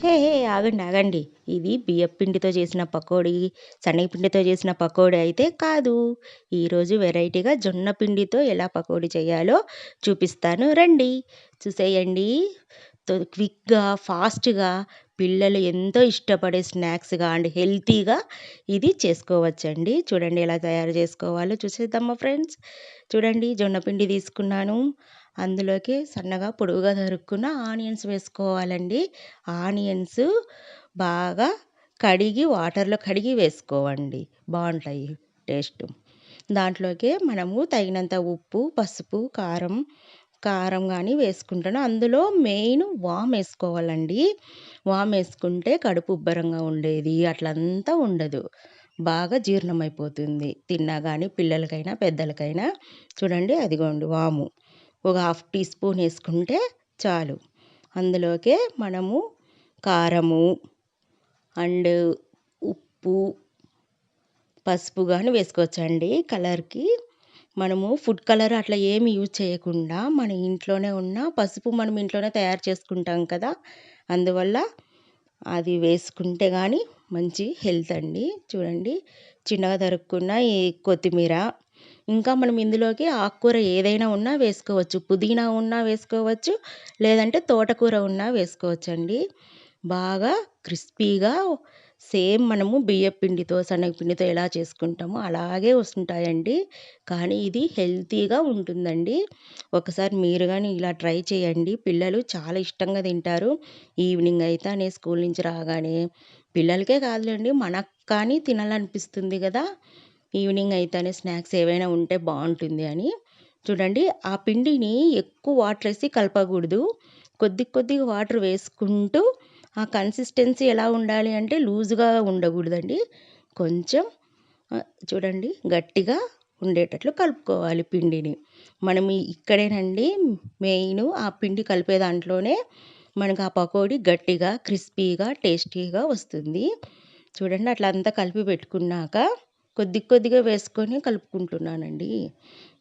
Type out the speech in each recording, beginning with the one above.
హే! హే! ఆగండి. ఆగండి. ఇది బియ్యప్పిండితో చేసిన పకోడీ, శనగపిండితో చేసిన పకోడీ అయితే కాదు. ఈరోజు వెరైటీగా జొన్న పిండితో ఎలా పకోడీ చేయాలో చూపిస్తాను రండి. చూసేయండి. క్విక్‌గా, ఫాస్ట్‌గా పిల్లలు ఎంతో ఇష్టపడే స్నాక్స్‌గా అండ్ హెల్తీగా ఇది చేసుకోవచ్చండి. చూడండి ఎలా తయారు చేసుకోవాలో చూసేద్దామా ఫ్రెండ్స్? చూడండి జొన్న పిండి తీసుకున్నాను. అందులోకి సన్నగా పొడువుగా తరుక్కున్న ఆనియన్స్ వేసుకోవాలండి. ఆనియన్స్ బాగా కడిగి వాటర్‌లో కడిగి వేసుకోవండి. బావుంటాయి టేస్ట్. దాంట్లోకే మనము తగినంత ఉప్పు, పసుపు, కారం గాని వేసుకుంటాను. అందులో మెయిన్ వామేసుకోవాలండి. వామేసుకుంటే కడుపు ఉబ్బరంగా ఉండేది అట్లంతా ఉండదు. బాగా జీర్ణమైపోతుంది. తిన్నా గాని పిల్లలకైనా, పెద్దలకైనా. చూడండి అదిగోండి వాము. ఒక హాఫ్ టీ స్పూన్ ఏసుకుంటే చాలు. అందులోకే మనము కారము అండ్ ఉప్పు, పసుపు గాని వేసుకోవచ్చండి కలర్‌కి. మనము ఫుడ్ కలర్ అట్లా ఏమి యూజ్ చేయకుండా మన ఇంట్లోనే ఉన్న పసుపు మనం ఇంట్లోనే తయారు చేసుకుంటాం కదా! అందువల్ల అది వేసుకుంటే గాని మంచి హెల్త్ అండి. చూడండి చిన్నగా తరుక్కున్న ఈ కొత్తిమీర, ఇంకా మనం ఇందులోకి ఆకుకూర ఏదైనా ఉన్నా వేసుకోవచ్చు. పుదీనా ఉన్నా వేసుకోవచ్చు. లేదంటే తోటకూర ఉన్నా వేసుకోవచ్చండి. బాగా క్రిస్పీగా సేమ్ మనము బియ్యపిండితో, శనగపిండితో ఎలా చేసుకుంటామో అలాగే వస్తుంటాయండి. కానీ ఇది హెల్తీగా ఉంటుందండి. ఒకసారి మీరు గాని ఇలా ట్రై చేయండి. పిల్లలు చాలా ఇష్టంగా తింటారు. ఈవినింగ్ అయితేనే స్కూల్ నుంచి రాగానే పిల్లలకే కాదులెండి మనకు కానీ తినాలనిపిస్తుంది గదా! ఈవినింగ్ అయితేనే స్నాక్స్ ఏవైనా ఉంటే బావుంటుంది అని. చూడండి ఆ పిండిని ఎక్కువ వాటరేసి కలపకూడదు. కొద్దిగా వాటర్ వేసుకుంటూ ఆ కన్సిస్టెన్సీ ఎలా ఉండాలి అంటే లూజ్‌గా ఉండకూడదండి. కొంచెం చూడండి గట్టిగా ఉండేటట్లు కలుపుకోవాలి పిండిని. మనం ఇక్కడేనండి మెయిను ఆ పిండి కలిపే దాంట్లోనే మనకు ఆ పకోడీ గట్టిగా, క్రిస్పీగా, టేస్టీగా వస్తుంది. చూడండి అట్లా అంతా కలిపి పెట్టుకున్నాక కొద్దిగా వేసుకొని కలుపుకుంటున్నానండి.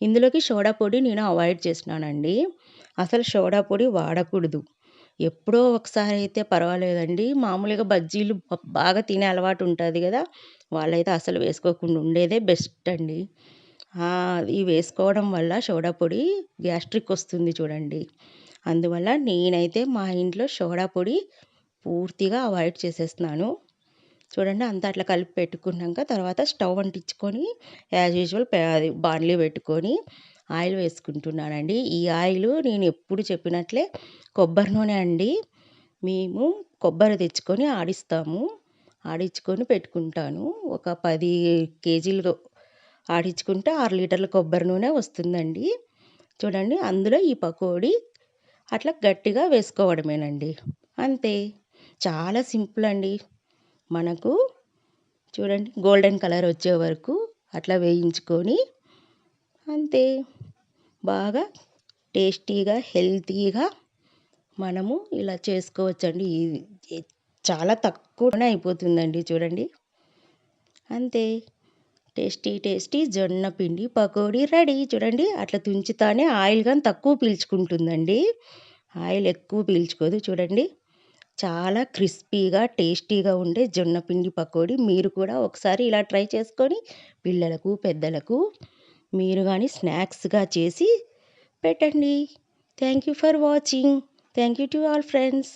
ఇందులోకి సోడా పొడి నేను అవాయిడ్ చేసినానండి. అసలు సోడా పొడి వాడకూడదు. ఎప్పుడో ఒకసారి అయితే పర్వాలేదండి. మామూలుగా బజ్జీలు బాగా తినే అలవాటు ఉంటది గదా! వాళ్ళైతే అసలు వేసుకోకుండా ఉండేదే బెస్ట్ అండి. ఇది వేసుకోవడం వల్ల సోడా పొడి గ్యాస్ట్రిక్ వస్తుంది చూడండి. అందువల్ల నేనైతే మా ఇంట్లో సోడా పొడి పూర్తిగా అవాయిడ్ చేసేస్తున్నాను. చూడండి అంతా అట్లా కలిపి పెట్టుకున్నాక తర్వాత స్టవ్ అంటించుకొని యాజ్ యూజువల్ అది బాండ్లీ పెట్టుకొని ఆయిల్ వేసుకుంటున్నానండి. ఈ ఆయిలు నేను ఎప్పుడు చెప్పినట్లే కొబ్బరి నూనె అండి. మేము కొబ్బరి తెచ్చుకొని ఆడిస్తాము. ఆడించుకొని పెట్టుకుంటాను. ఒక 10 కేజీలు ఆడించుకుంటే 6 లీటర్ల కొబ్బరి నూనె వస్తుందండి. చూడండి అందులో ఈ పకోడీ అట్లా గట్టిగా వేసుకోవడమేనండి. అంతే. చాలా సింపుల్ అండి. మనకు చూడండి గోల్డెన్ కలర్ వచ్చే వరకు అట్లా వేయించుకొని అంతే. బాగా టేస్టీగా, హెల్తీగా మనము ఇలా చేసుకోవచ్చండి. ఇది చాలా తక్కువనే అయిపోతుందండి చూడండి. అంతే. టేస్టీ జొన్న పిండి పకోడీ రెడీ. చూడండి అట్లా తుంచుతానే ఆయిల్ గాని తక్కువ పీల్చుకుంటుందండి. ఆయిల్ ఎక్కువ పీల్చుకోదు చూడండి. చాలా క్రిస్పీగా, టేస్టీగా ఉండే జొన్న పిండి పకోడీ మీరు కూడా ఒకసారి ఇలా ట్రై చేసుకొని పిల్లలకు, పెద్దలకు మీరు గాని స్నాక్స్‌గా చేసి పెట్టండి. Thank you for watching. Thank you to all friends.